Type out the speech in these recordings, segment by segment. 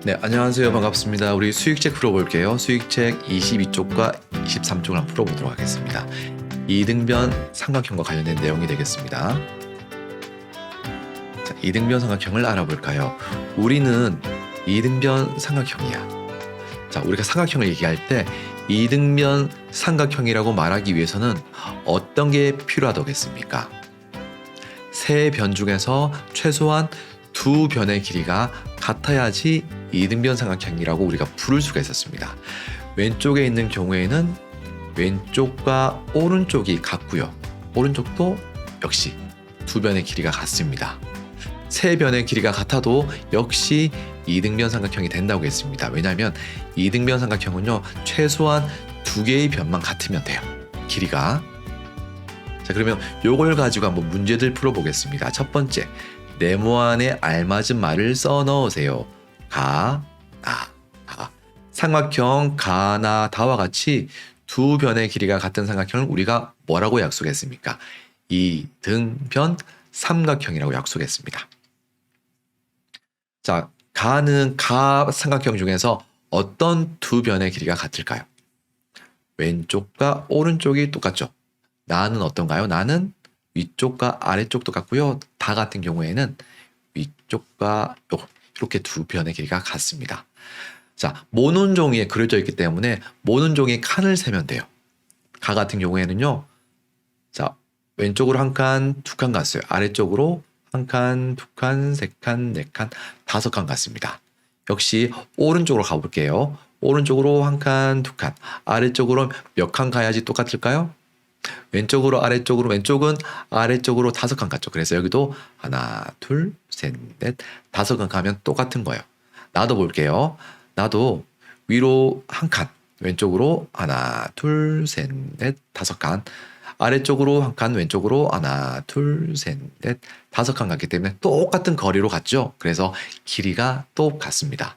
네, 안녕하세요. 반갑습니다. 우리 수익책 풀어볼게요. 수익책 22쪽과 23쪽을 한번 풀어보도록 하겠습니다. 이등변 삼각형과 관련된 내용이 되겠습니다. 자, 이등변 삼각형을 알아볼까요? 우리는 이등변 삼각형이야. 자, 우리가 삼각형을 얘기할 때 이등변 삼각형이라고 말하기 위해서는 어떤 게 필요하겠습니까? 세 변 중에서 최소한 두 변의 길이가 같아야지 이등변 삼각형이라고 우리가 부를 수가 있었습니다. 왼쪽에 있는 경우에는 왼쪽과 오른쪽이 같고요. 오른쪽도 역시 두 변의 길이가 같습니다. 세 변의 길이가 같아도 역시 이등변 삼각형이 된다고 했습니다. 왜냐하면 이등변 삼각형은요, 최소한 두 개의 변만 같으면 돼요. 길이가. 자, 그러면 요걸 가지고 한번 문제들 풀어보겠습니다. 첫 번째, 네모 안에 알맞은 말을 써 넣으세요. 가, 나, 다. 삼각형 가, 나, 다와 같이 두 변의 길이가 같은 삼각형을 우리가 뭐라고 약속했습니까? 이등변 삼각형이라고 약속했습니다. 자, 가는 가 삼각형 중에서 어떤 두 변의 길이가 같을까요? 왼쪽과 오른쪽이 똑같죠. 나는 어떤가요? 나는 위쪽과 아래쪽도 같고요. 다 같은 경우에는 위쪽과 이렇게 두 변의 길이가 같습니다. 자, 모는 종이에 그려져 있기 때문에 모는 종이 칸을 세면 돼요. 가 같은 경우에는요. 자, 왼쪽으로 한 칸, 두 칸 갔어요. 아래쪽으로 한 칸, 두 칸, 세 칸, 네 칸, 다섯 칸 갔습니다. 역시 오른쪽으로 가볼게요. 오른쪽으로 한 칸, 두 칸. 아래쪽으로 몇 칸 가야지 똑같을까요? 왼쪽으로 아래쪽으로, 왼쪽은 아래쪽으로 다섯 칸 갔죠. 그래서 여기도 하나, 둘, 셋, 넷, 다섯 칸 가면 똑같은 거예요. 나도 볼게요. 나도 위로 한 칸, 왼쪽으로 하나, 둘, 셋, 넷, 다섯 칸. 아래쪽으로 한 칸, 왼쪽으로 하나, 둘, 셋, 넷, 다섯 칸 갔기 때문에 똑같은 거리로 갔죠. 그래서 길이가 똑같습니다.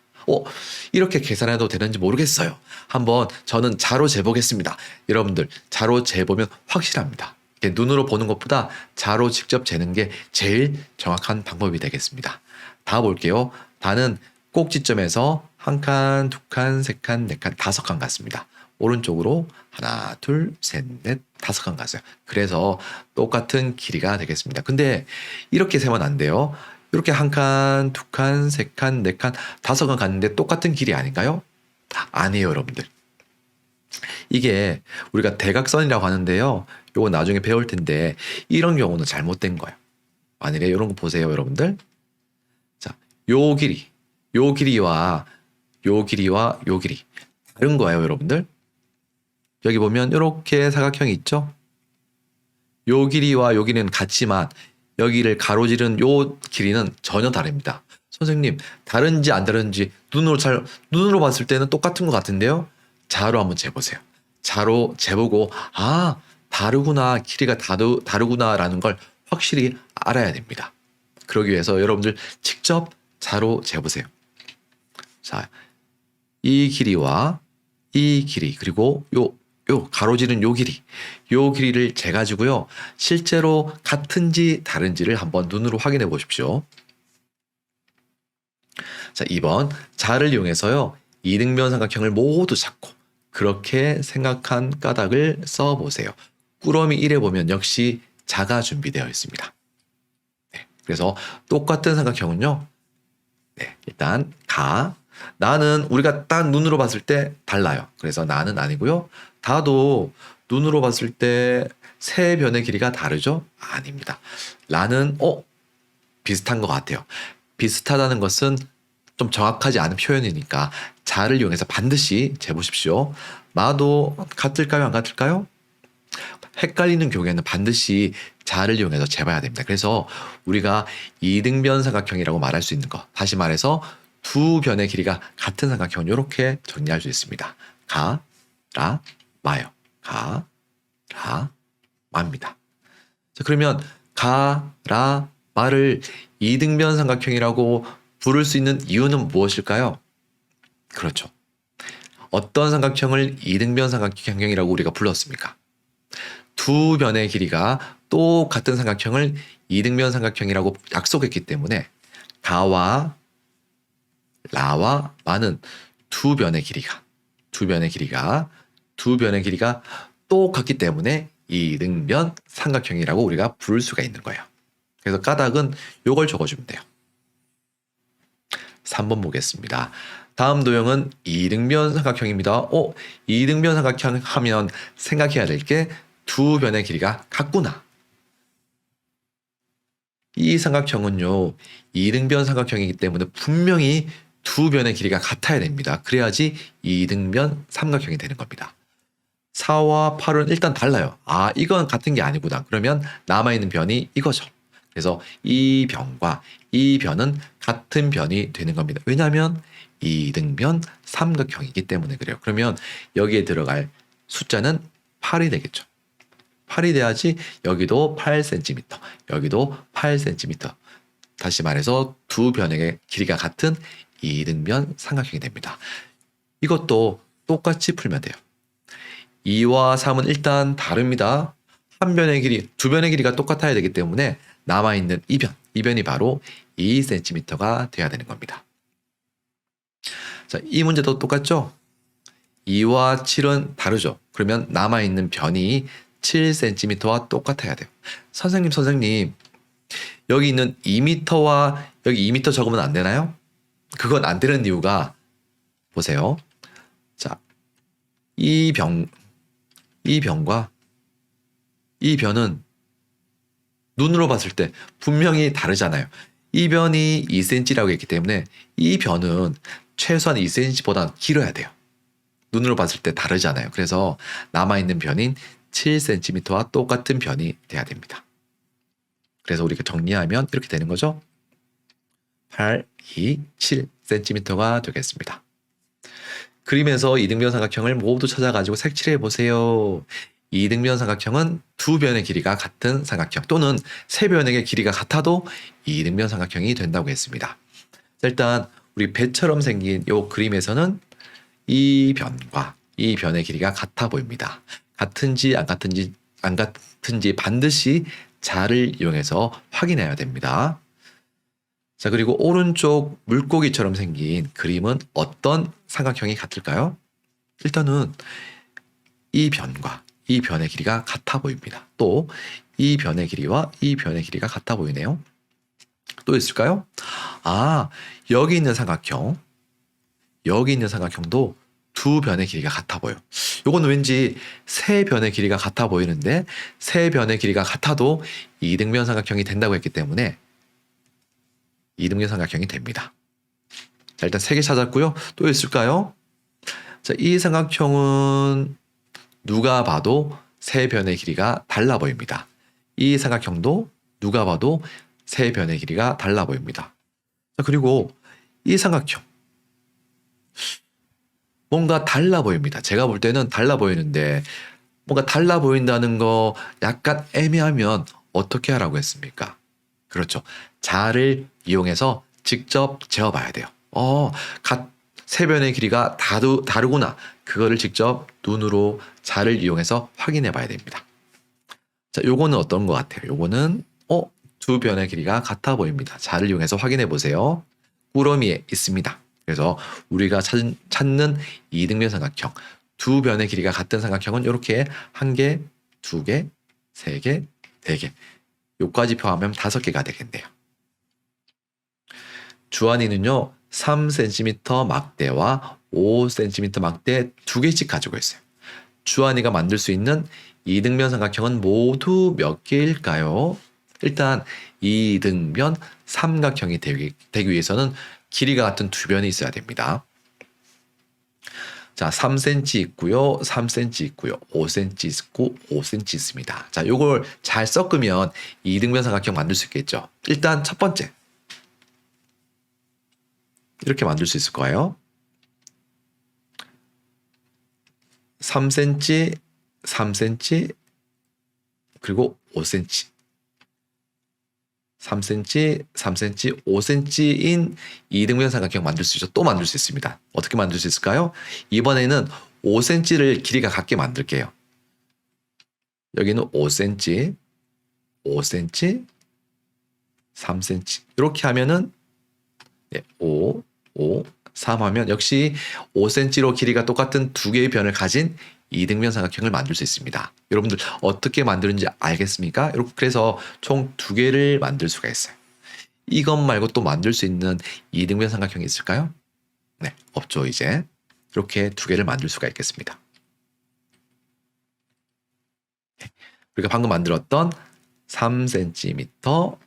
이렇게 계산해도 되는지 모르겠어요. 한번 저는 자로 재보겠습니다. 여러분들 자로 재보면 확실합니다. 눈으로 보는 것보다 자로 직접 재는 게 제일 정확한 방법이 되겠습니다. 다 볼게요. 다는 꼭지점에서 한 칸, 두 칸, 세 칸, 네 칸, 다섯 칸 갔습니다. 오른쪽으로 하나, 둘, 셋, 넷, 다섯 칸 갔어요. 그래서 똑같은 길이가 되겠습니다. 근데 이렇게 세면 안 돼요. 이렇게 한 칸, 두 칸, 세 칸, 네 칸, 다섯 칸 갔는데 똑같은 길이 아닌가요? 아니에요, 여러분들. 이게 우리가 대각선이라고 하는데요. 요거 나중에 배울 텐데 이런 경우는 잘못된 거예요. 만약에 이런 거 보세요, 여러분들. 자, 요 길이, 요 길이와 요 길이와 요 길이 다른 거예요, 여러분들. 여기 보면 이렇게 사각형이 있죠? 요 길이와 요 길이는 같지만 여기를 가로지른 요 길이는 전혀 다릅니다. 선생님, 다른지 안 다른지 눈으로 봤을 때는 똑같은 것 같은데요. 자로 한번 재보세요. 자로 재보고 다르구나, 길이가 다르구나라는 걸 확실히 알아야 됩니다. 그러기 위해서 여러분들 직접 자로 재보세요. 자, 이 길이와 이 길이 그리고 요 가로지른 요 길이를 재가지고요. 실제로 같은지 다른지를 한번 눈으로 확인해 보십시오. 자, 2번. 자를 이용해서요. 이등변 삼각형을 모두 찾고 그렇게 생각한 까닭을 써보세요. 꾸러미 1에 보면 역시 자가 준비되어 있습니다. 네, 그래서 똑같은 삼각형은요. 네, 일단 나는 우리가 딱 눈으로 봤을 때 달라요. 그래서 나는 아니고요. 다도 눈으로 봤을 때 세 변의 길이가 다르죠? 아닙니다. 라는 비슷한 것 같아요. 비슷하다는 것은 좀 정확하지 않은 표현이니까 자를 이용해서 반드시 재보십시오. 나도 같을까요? 안 같을까요? 헷갈리는 경우에는 반드시 자를 이용해서 재봐야 됩니다. 그래서 우리가 이등변 삼각형이라고 말할 수 있는 거, 다시 말해서 두 변의 길이가 같은 삼각형은 이렇게 정리할 수 있습니다. 가, 라, 마요. 가, 라, 마입니다. 자, 그러면 가, 라, 마를 이등변 삼각형이라고 부를 수 있는 이유는 무엇일까요? 그렇죠. 어떤 삼각형을 이등변 삼각형이라고 우리가 불렀습니까? 두 변의 길이가 똑같은 삼각형을 이등변 삼각형이라고 약속했기 때문에 가와 라와 마는 두 변의 길이가 똑같기 때문에 이등변 삼각형이라고 우리가 부를 수가 있는 거예요. 그래서 까닭은 요걸 적어주면 돼요. 3번 보겠습니다. 다음 도형은 이등변 삼각형입니다. 이등변 삼각형 하면 생각해야 될 게 두 변의 길이가 같구나. 이 삼각형은요, 이등변 삼각형이기 때문에 분명히 두 변의 길이가 같아야 됩니다. 그래야지 이등변 삼각형이 되는 겁니다. 4와 8은 일단 달라요. 이건 같은 게 아니구나. 그러면 남아있는 변이 이거죠. 그래서 이 변과 이 변은 같은 변이 되는 겁니다. 왜냐하면 이등변 삼각형이기 때문에 그래요. 그러면 여기에 들어갈 숫자는 8이 되겠죠. 8이 돼야지 여기도 8cm, 여기도 8cm. 다시 말해서 두 변의 길이가 같은 이등변 삼각형이 됩니다. 이것도 똑같이 풀면 돼요. 2와 3은 일단 다릅니다. 한 변의 길이, 두 변의 길이가 똑같아야 되기 때문에 남아있는 이 변이 바로 2cm가 돼야 되는 겁니다. 자, 이 문제도 똑같죠? 2와 7은 다르죠. 그러면 남아있는 변이 7cm와 똑같아야 돼요. 선생님, 여기 있는 2m와 여기 2m 적으면 안 되나요? 그건 안 되는 이유가, 보세요. 자, 이 변과 이 변은 눈으로 봤을 때 분명히 다르잖아요. 이 변이 2cm라고 했기 때문에 이 변은 최소한 2cm보다 길어야 돼요. 눈으로 봤을 때 다르잖아요. 그래서 남아있는 변인 7cm와 똑같은 변이 돼야 됩니다. 그래서 우리가 정리하면 이렇게 되는 거죠. 8, 2, 7cm가 되겠습니다. 그림에서 이등변 삼각형을 모두 찾아가지고 색칠해 보세요. 이등변 삼각형은 두 변의 길이가 같은 삼각형 또는 세 변의 길이가 같아도 이등변 삼각형이 된다고 했습니다. 일단 우리 배처럼 생긴 이 그림에서는 이 변과 이 변의 길이가 같아 보입니다. 같은지 안 같은지 반드시 자를 이용해서 확인해야 됩니다. 자, 그리고 오른쪽 물고기처럼 생긴 그림은 어떤 삼각형이 같을까요? 일단은 이 변과 이 변의 길이가 같아 보입니다. 또 이 변의 길이와 이 변의 길이가 같아 보이네요. 또 있을까요? 여기 있는 삼각형도 두 변의 길이가 같아 보여. 요거는 왠지 세 변의 길이가 같아 보이는데 세 변의 길이가 같아도 이등변 삼각형이 된다고 했기 때문에 이등변 삼각형이 됩니다. 자, 일단 3개 찾았고요. 또 있을까요? 자, 이 삼각형은 누가 봐도 세 변의 길이가 달라 보입니다. 이 삼각형도 누가 봐도 세 변의 길이가 달라 보입니다. 자, 그리고 이 삼각형 뭔가 달라 보입니다. 제가 볼 때는 달라 보이는데 뭔가 달라 보인다는 거 약간 애매하면 어떻게 하라고 했습니까? 그렇죠. 자를 이용해서 직접 재어봐야 돼요. 세 변의 길이가 다르구나. 그거를 직접 눈으로 자를 이용해서 확인해 봐야 됩니다. 자, 요거는 어떤 것 같아요? 요거는 두 변의 길이가 같아 보입니다. 자를 이용해서 확인해 보세요. 꾸러미에 있습니다. 그래서 우리가 찾는 이등변 삼각형, 두 변의 길이가 같은 삼각형은 이렇게 1개, 2개, 3개, 4개 요까지 표하면 5개가 되겠네요. 주한이는요 3cm 막대와 5cm 막대 2개씩 가지고 있어요. 주한이가 만들 수 있는 이등변 삼각형은 모두 몇 개일까요? 일단 이등변 삼각형이 되기 위해서는 길이가 같은 두 변이 있어야 됩니다. 자, 3cm 있고요. 3cm 있고요. 5cm 있고 5cm 있습니다. 자, 요걸 잘 섞으면 이등변 삼각형 만들 수 있겠죠. 일단 첫 번째. 이렇게 만들 수 있을 거예요. 3cm, 3cm, 그리고 5cm. 3cm, 3cm, 5cm인 이등변 삼각형 만들 수 있죠. 또 만들 수 있습니다. 어떻게 만들 수 있을까요? 이번에는 5cm를 길이가 같게 만들게요. 여기는 5cm, 5cm, 3cm 이렇게 하면은 5, 5, 3 하면 역시 5cm로 길이가 똑같은 두 개의 변을 가진 이등변 삼각형을 만들 수 있습니다. 여러분들 어떻게 만드는지 알겠습니까? 그래서 총 두 개를 만들 수가 있어요. 이것 말고 또 만들 수 있는 이등변 삼각형이 있을까요? 네, 없죠. 이제 이렇게 두 개를 만들 수가 있겠습니다. 우리가 방금 만들었던 3cm,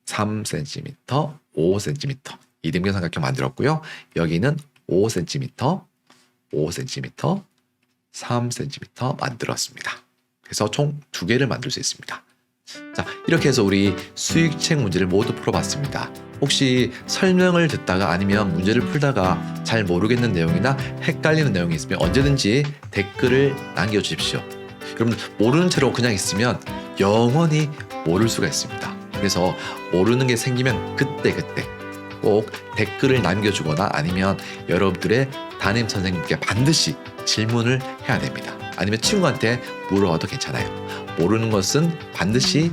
3cm, 5cm 이등변 삼각형 만들었고요. 여기는 5cm, 5cm, 3cm 만들었습니다. 그래서 총 두 개를 만들 수 있습니다. 자, 이렇게 해서 우리 수익책 문제를 모두 풀어봤습니다. 혹시 설명을 듣다가 아니면 문제를 풀다가 잘 모르겠는 내용이나 헷갈리는 내용이 있으면 언제든지 댓글을 남겨주십시오. 여러분들 모르는 채로 그냥 있으면 영원히 모를 수가 있습니다. 그래서 모르는 게 생기면 그때그때 꼭 댓글을 남겨주거나 아니면 여러분들의 담임 선생님께 반드시 질문을 해야 됩니다. 아니면 친구한테 물어봐도 괜찮아요. 모르는 것은 반드시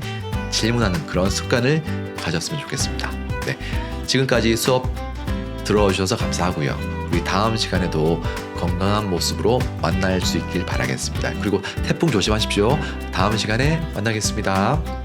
질문하는 그런 습관을 가졌으면 좋겠습니다. 네, 지금까지 수업 들어주셔서 감사하고요. 우리 다음 시간에도 건강한 모습으로 만날 수 있길 바라겠습니다. 그리고 태풍 조심하십시오. 다음 시간에 만나겠습니다.